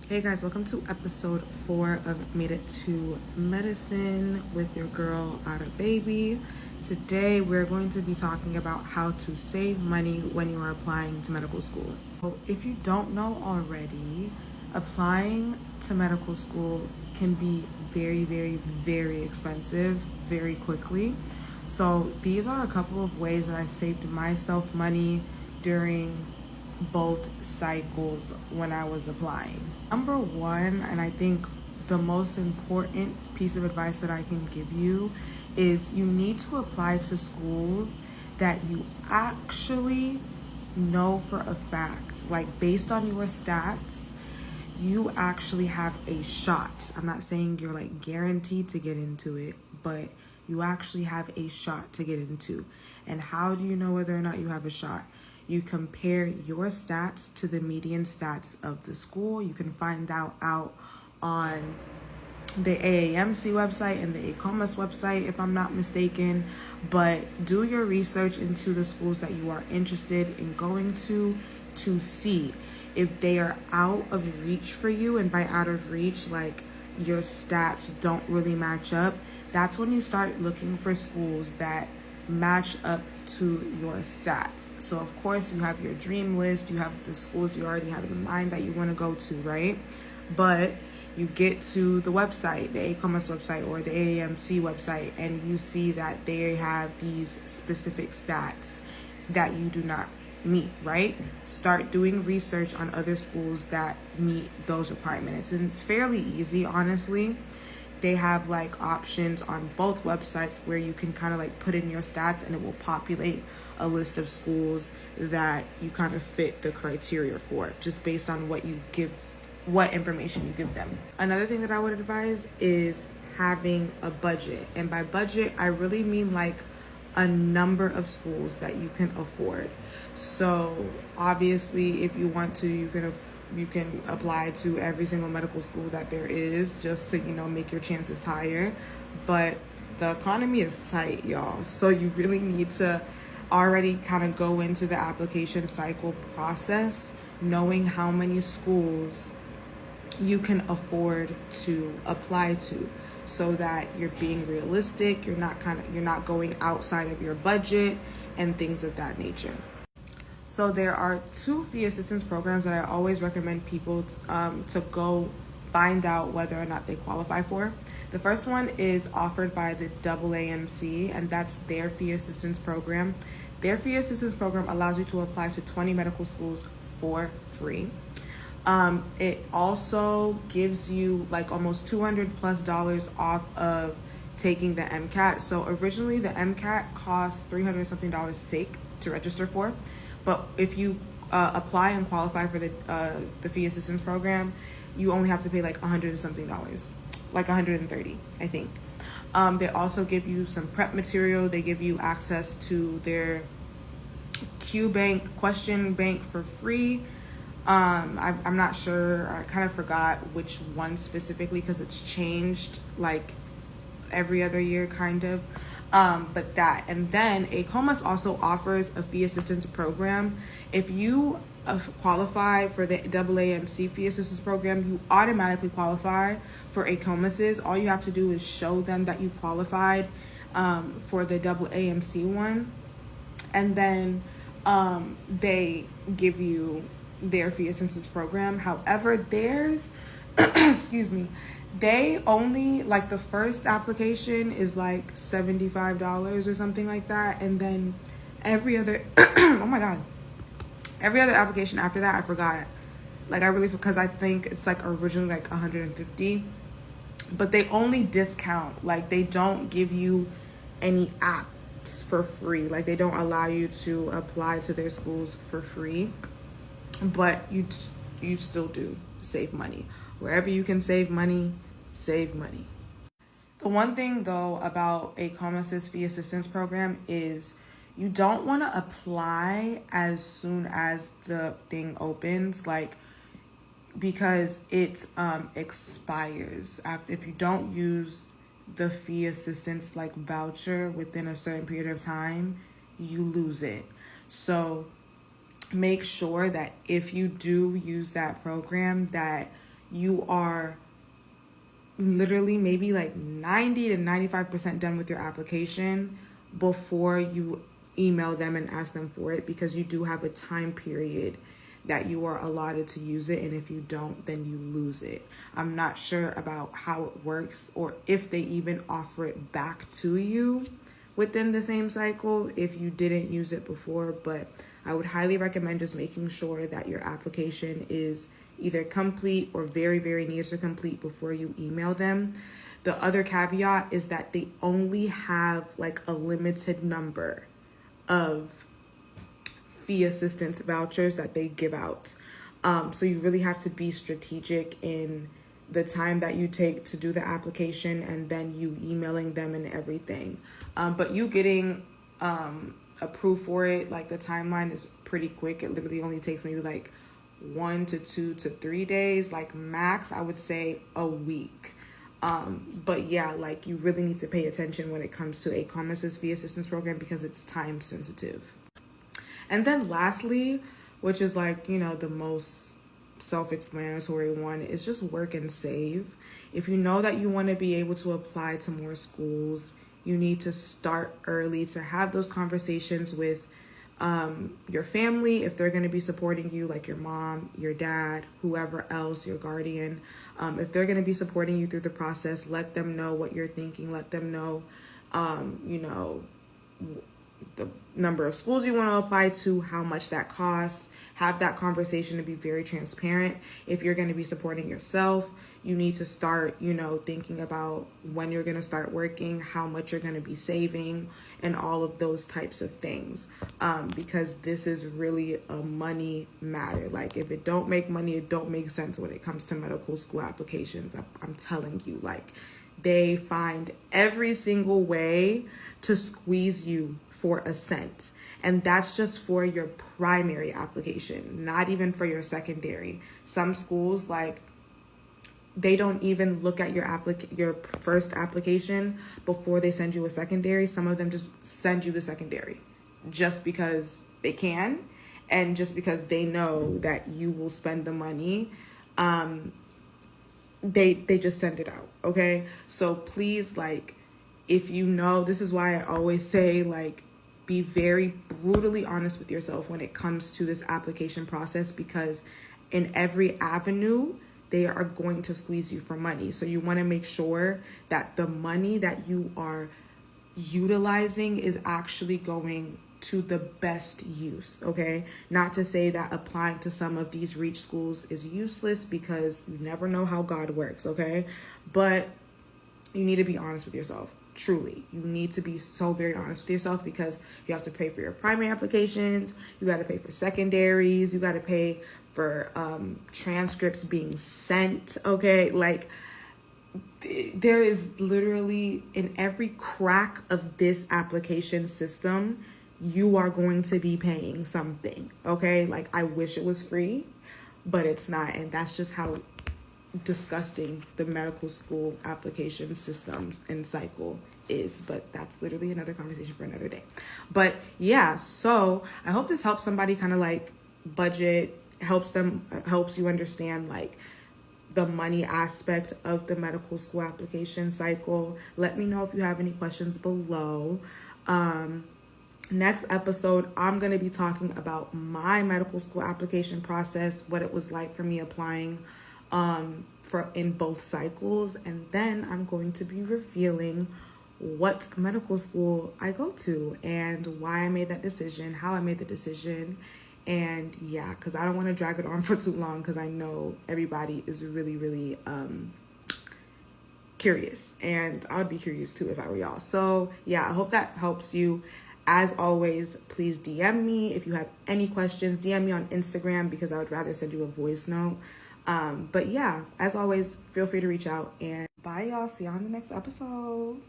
Hey guys, welcome to episode 4 of Made It to Medicine with your girl Ada Baby. Today we're going to be talking about how to save money when you are applying to medical school. So if you don't know already, applying to medical school can be very expensive very quickly. So these are a couple of ways that I saved myself money during both cycles when I was applying. Number one, and I think the most important piece of advice that I can give you is you need to apply to schools that you actually know for a fact, like based on your stats, you actually have a shot. I'm not saying you're like guaranteed to get into it, but you actually have a shot to get into. And how do you know whether or not you have a shot? You compare your stats to the median stats of the school. You can find out on the AAMC website and the ACOMAS website, if I'm not mistaken. But do your research into the schools that you are interested in going to see if they are out of reach for you. And by out of reach, like your stats don't really match up. That's when you start looking for schools that match up to your stats. So of course you have your dream list, you have the schools you already have in mind that you want to go to, right? But you get to the website, the ACOMAS website or the AAMC website, and you see that they have these specific stats that you do not meet, right? Start doing research on other schools that meet those requirements. And it's fairly easy, honestly. They have like options on both websites where you can kind of like put in your stats and it will populate a list of schools that you kind of fit the criteria for, just based on what information you give them. Another thing that I would advise is having a budget. And by budget, I really mean like a number of schools that you can afford. So obviously, if you want to, you can apply to every single medical school that there is, just to make your chances higher. But the economy is tight, y'all, so you really need to already kind of go into the application cycle process knowing how many schools you can afford to apply to, so that you're being realistic, you're not going outside of your budget and things of that nature. So there are 2 fee assistance programs that I always recommend people to go find out whether or not they qualify for. The first one is offered by the AAMC, and that's their fee assistance program. Their fee assistance program allows you to apply to 20 medical schools for free. It also gives you like almost $200+ off of taking the MCAT. So originally the MCAT cost $300 something to register for. But if you apply and qualify for the fee assistance program, you only have to pay like $100 something, like $130, I think. They also give you some prep material. They give you access to their question bank for free. I'm not sure. I kind of forgot which one specifically because it's changed like every other year, kind of. But that, and then ACOMAS also offers a fee assistance program. If you qualify for the AAMC fee assistance program, you automatically qualify for ACOMAS's. All you have to do is show them that you qualified for the AAMC one, and then they give you their fee assistance program. However, theirs, excuse me, they only, like, the first application is like $75 or something like that, and then every other oh my god, every other application after that, I forgot, like, because I think it's like originally like $150, but they only discount, like, they don't give you any apps for free, like they don't allow you to apply to their schools for free, but you still do save money. Wherever you can save money, save money. The one thing though about ACOMAS's fee assistance program is you don't want to apply as soon as the thing opens, like, because it expires if you don't use the fee assistance like voucher within a certain period of time, you lose it. So make sure that if you do use that program, that you are literally maybe like 90 to 95% done with your application before you email them and ask them for it, because you do have a time period that you are allotted to use it, and if you don't, then you lose it. I'm not sure about how it works or if they even offer it back to you within the same cycle if you didn't use it before, but I would highly recommend just making sure that your application is either complete or very, very near to complete before you email them. The other caveat is that they only have like a limited number of fee assistance vouchers that they give out. So you really have to be strategic in the time that you take to do the application and then you emailing them and everything. But you getting approved for it, like the timeline is pretty quick. It literally only takes maybe like 1 to 2 to 3 days, like max, I would say a week. But yeah, like you really need to pay attention when it comes to a common sense fee assistance program because it's time sensitive. And then lastly, which is like, you know, the most self-explanatory one, is just work and save. If you know that you want to be able to apply to more schools, you need to start early to have those conversations with your family, if they're going to be supporting you, like your mom, your dad, whoever else, your guardian. If they're going to be supporting you through the process, let them know what you're thinking. Let them know, you know, the number of schools you want to apply to, how much that costs. Have that conversation to be very transparent. If you're going to be supporting yourself, you need to start, you know, thinking about when you're going to start working, how much you're going to be saving, and all of those types of things. Because this is really a money matter. Like if it don't make money, it don't make sense when it comes to medical school applications. I'm telling you, like they find every single way to squeeze you for a cent. And that's just for your primary application, not even for your secondary. Some schools, like, they don't even look at your first application before they send you a secondary. Some of them just send you the secondary just because they can and just because they know that you will spend the money. They just send it out, okay? So please, like, if you know, this is why I always say, like, be very brutally honest with yourself when it comes to this application process, because in every avenue, they are going to squeeze you for money. So you want to make sure that the money that you are utilizing is actually going to the best use, okay? Not to say that applying to some of these reach schools is useless, because you never know how God works, okay? But you need to be honest with yourself. Truly, you need to be so very honest with yourself, because you have to pay for your primary applications, you got to pay for secondaries, you got to pay for transcripts being sent, okay? Like, there is literally, in every crack of this application system, you are going to be paying something, okay? Like, I wish it was free, but it's not, and that's just how disgusting the medical school application systems and cycle is. But that's literally another conversation for another day. But yeah, so I hope this helps somebody kind of like budget, helps you understand like the money aspect of the medical school application cycle. Let me know if you have any questions below. Next episode, I'm going to be talking about my medical school application process, what it was like for me applying for in both cycles, and then I'm going to be revealing what medical school I go to and why I made that decision, how I made the decision. And yeah, because I don't want to drag it on for too long, because I know everybody is really, really curious, and I would be curious too if I were y'all. So yeah, I hope that helps you. As always, please DM me if you have any questions. DM me on Instagram, because I would rather send you a voice note. But yeah, as always, feel free to reach out, and bye y'all. See y'all in the next episode.